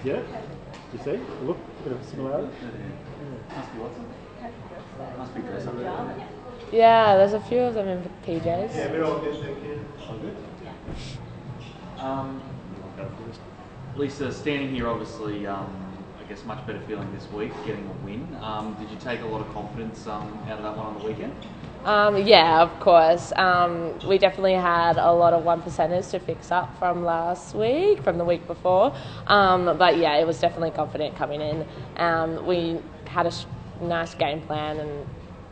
Yeah. You see? Look, bit of similarity. Must be Watson. Must be dress up. Yeah, there's a few of them in PJs. Yeah, we're all good, thank you. All good. Leesa, standing here, obviously, I guess much better feeling this week, getting a win. Did you take a lot of confidence out of that one on the weekend? Yeah, of course. We definitely had a lot of 1%ers to fix up from last week, from the week before. But yeah, it was definitely confident coming in. We had a nice game plan and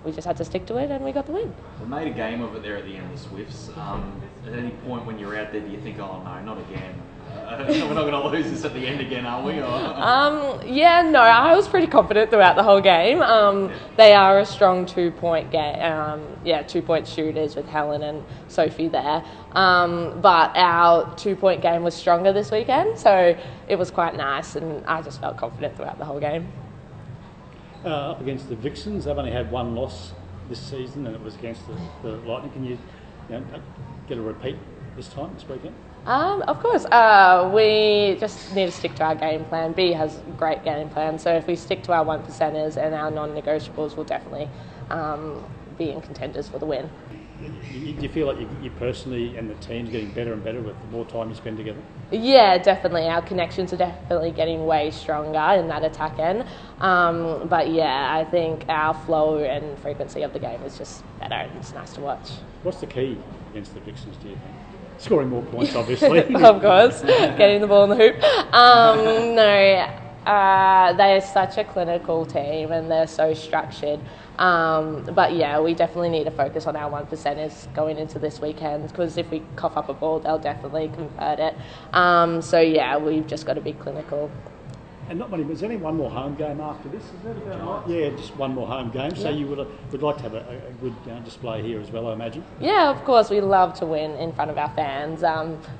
we just had to stick to it and we got the win. We made a game of it there at the end, the Swifts. At any point when you're out there, do you think, oh no, not again? We're not going to lose this at the end again, are we? Yeah, no, I was pretty confident throughout the whole game. They are a strong 2-point game. 2-point shooters with Helen and Sophie there. But our 2-point game was stronger this weekend, so it was quite nice, and I just felt confident throughout the whole game. Up against the Vixens, they've only had one loss this season, and it was against the Lightning. Can you get a repeat this weekend? Of course. We just need to stick to our game plan. B has a great game plan, so if we stick to our 1%ers and our non-negotiables, we'll definitely be in contenders for the win. Do you feel like you personally and the team's getting better and better with the more time you spend together? Yeah, definitely. Our connections are definitely getting way stronger in that attack end. But yeah, I think our flow and frequency of the game is just better and it's nice to watch. What's the key against the Vixens, do you think? Scoring more points, obviously. Of course, getting the ball in the hoop. They're such a clinical team and they're so structured. But yeah, we definitely need to focus on our 1%ers going into this weekend because if we cough up a ball, they'll definitely convert it. So yeah, we've just got to be clinical. And not many, there's only one more home game after this, is that about right? Yeah, just one more home game. So you would like to have a good display here as well, I imagine? Yeah, of course. We love to win in front of our fans.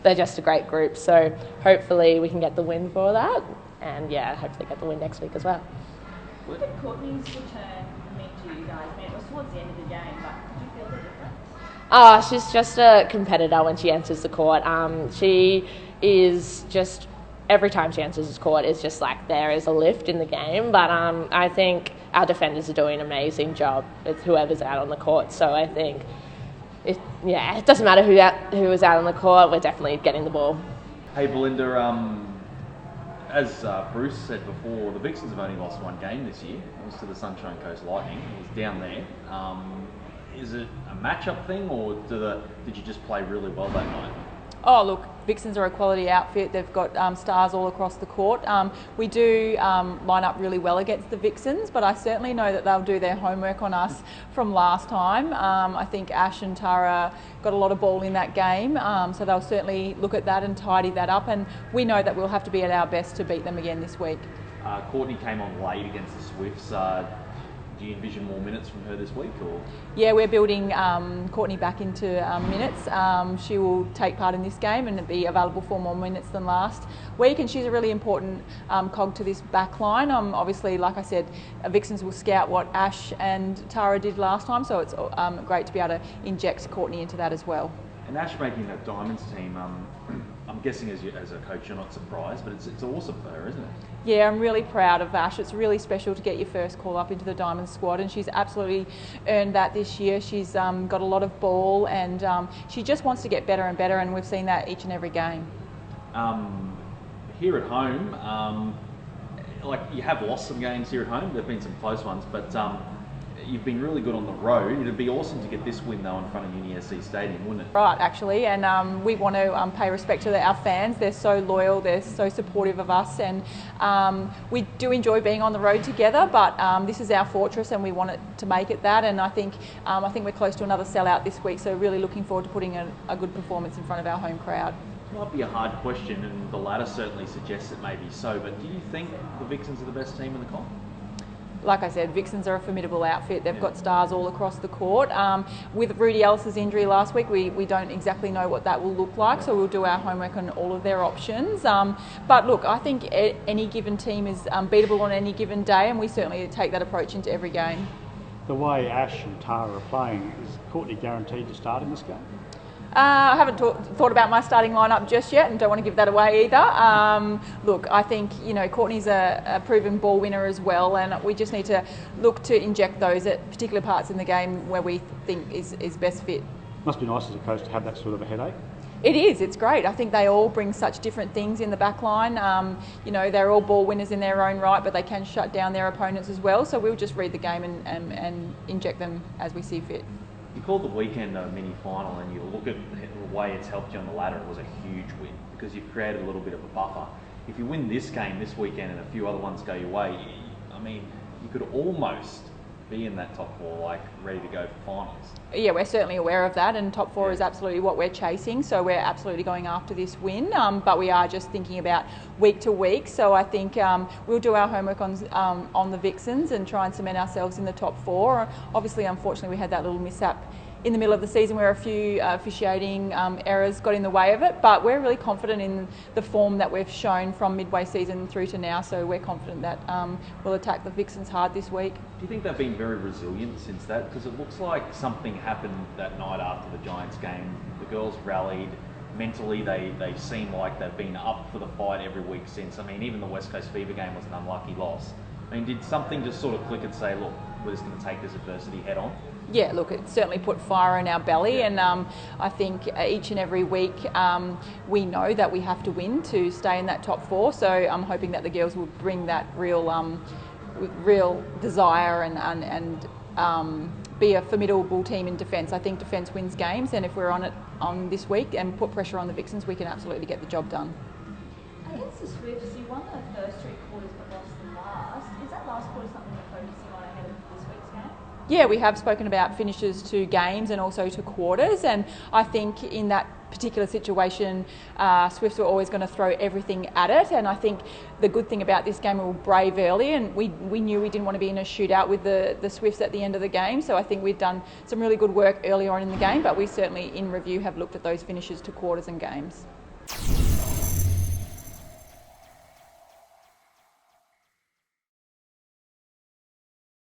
They're just a great group. So hopefully we can get the win for that. And yeah, hopefully get the win next week as well. What did Courtney's return mean to you guys? I mean, it was towards the end of the game, but did you feel the difference? She's just a competitor when she enters the court. She is just... Every time she enters the court, it's just like there is a lift in the game. But I think our defenders are doing an amazing job with whoever's out on the court. So I think, it doesn't matter who is out on the court. We're definitely getting the ball. Hey, Belinda, as Bruce said before, the Vixens have only lost one game this year. It was to the Sunshine Coast Lightning. It was down there. Is it a match-up thing, or did you just play really well that night? Oh, look, Vixens are a quality outfit. They've got stars all across the court. We do line up really well against the Vixens, but I certainly know that they'll do their homework on us from last time. I think Ash and Tara got a lot of ball in that game, so they'll certainly look at that and tidy that up, and we know that we'll have to be at our best to beat them again this week. Courtney came on late against the Swifts. Do you envision more minutes from her this week? Or? Yeah, we're building Courtney back into minutes. She will take part in this game and be available for more minutes than last week, and she's a really important cog to this back line. Obviously, like I said, Vixens will scout what Ash and Tara did last time, so it's great to be able to inject Courtney into that as well. And Ash making that Diamonds team, I'm guessing as a coach you're not surprised, but it's awesome for her, isn't it? Yeah, I'm really proud of Ash. It's really special to get your first call up into the Diamond squad, and she's absolutely earned that this year. She's got a lot of ball, and she just wants to get better and better, and we've seen that each and every game. Here at home, like you have lost some games here at home. There have been some close ones, but you've been really good on the road. It'd be awesome to get this win though in front of UniSC Stadium, wouldn't it? Right, actually, and we want to pay respect to our fans. They're so loyal, they're so supportive of us, and we do enjoy being on the road together, but this is our fortress and we want it to make it that, and I think we're close to another sellout this week, so really looking forward to putting a good performance in front of our home crowd. It might be a hard question, and the latter certainly suggests it may be so, but do you think the Vixens are the best team in the comp? Like I said, Vixens are a formidable outfit. They've got stars all across the court. With Rudy Ellis's injury last week, we don't exactly know what that will look like, so we'll do our homework on all of their options. But look, I think any given team is beatable on any given day, and we certainly take that approach into every game. The way Ash and Tara are playing, is Courtney guaranteed to start in this game? I haven't thought about my starting lineup just yet, and don't want to give that away either. Look, I think Courtney's a proven ball winner as well, and we just need to look to inject those at particular parts in the game where we think is best fit. Must be nice as a coach to have that sort of a headache. It is. It's great. I think they all bring such different things in the back line. They're all ball winners in their own right, but they can shut down their opponents as well. So we'll just read the game and inject them as we see fit. You called the weekend a mini-final, and you look at the way it's helped you on the ladder, it was a huge win because you've created a little bit of a buffer. If you win this game this weekend and a few other ones go your way, you could almost be in that top four, like ready to go for finals. Yeah, we're certainly aware of that, and top four is absolutely what we're chasing, so we're absolutely going after this win, but we are just thinking about week to week. So I think we'll do our homework on the Vixens and try and cement ourselves in the top four. Obviously, unfortunately, we had that little mishap in the middle of the season where a few officiating errors got in the way of it, but we're really confident in the form that we've shown from midway season through to now, so we're confident that we'll attack the Vixens hard this week. Do you think they've been very resilient since that? Because it looks like something happened that night after the Giants game. The girls rallied. Mentally, they seem like they've been up for the fight every week since. Even the West Coast Fever game was an unlucky loss. Did something just sort of click and say, look, we're just going to take this adversity head on? Yeah, look, it certainly put fire in our belly, and I think each and every week we know that we have to win to stay in that top four. So I'm hoping that the girls will bring that real desire and be a formidable team in defence. I think defence wins games, and if we're on this week and put pressure on the Vixens, we can absolutely get the job done. Against the Swifts, you won the first three quarters but lost the last. Is that last quarter something you're focusing on ahead of this week's game? Yeah, we have spoken about finishes to games and also to quarters, and I think in that particular situation, Swifts were always going to throw everything at it, and I think the good thing about this game, we were brave early, and we knew we didn't want to be in a shootout with the Swifts at the end of the game, so I think we've done some really good work early on in the game, but we certainly in review have looked at those finishes to quarters and games.